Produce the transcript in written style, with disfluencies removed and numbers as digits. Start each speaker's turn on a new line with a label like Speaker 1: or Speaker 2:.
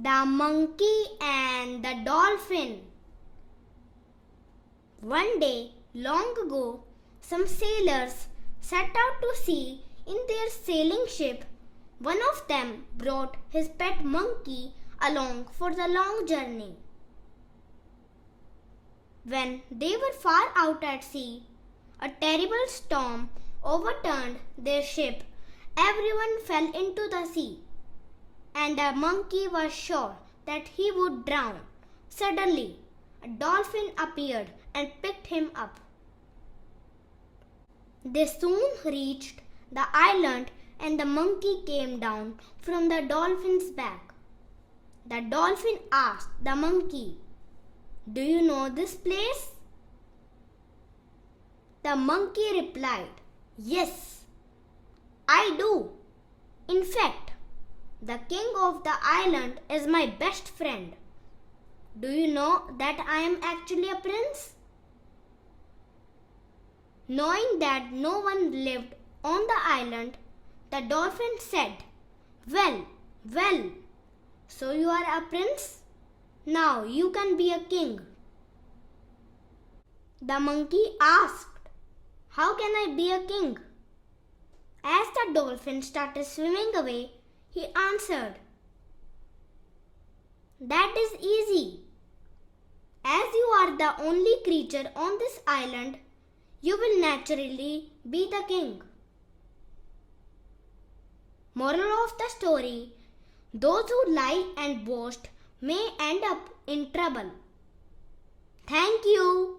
Speaker 1: The Monkey and the Dolphin. One day, long ago, some sailors set out to sea in their sailing ship. One of them brought his pet monkey along for the long journey. When they were far out at sea, a terrible storm overturned their ship. Everyone fell into the sea, and the monkey was sure that he would drown. Suddenly, a dolphin appeared and picked him up. They soon reached the island, and the monkey came down from the dolphin's back. The dolphin asked the monkey, "Do you know this place?" The monkey replied, "Yes, I do. In fact, the king of the island is my best friend. Do you know that I am actually a prince?" Knowing that no one lived on the island, the dolphin said, Well, so you are a prince? Now you can be a king." The monkey asked, "How can I be a king?" As the dolphin started swimming away, he answered, "That is easy. As you are the only creature on this island, you will naturally be the king." Moral of the story: those who lie and boast may end up in trouble. Thank you.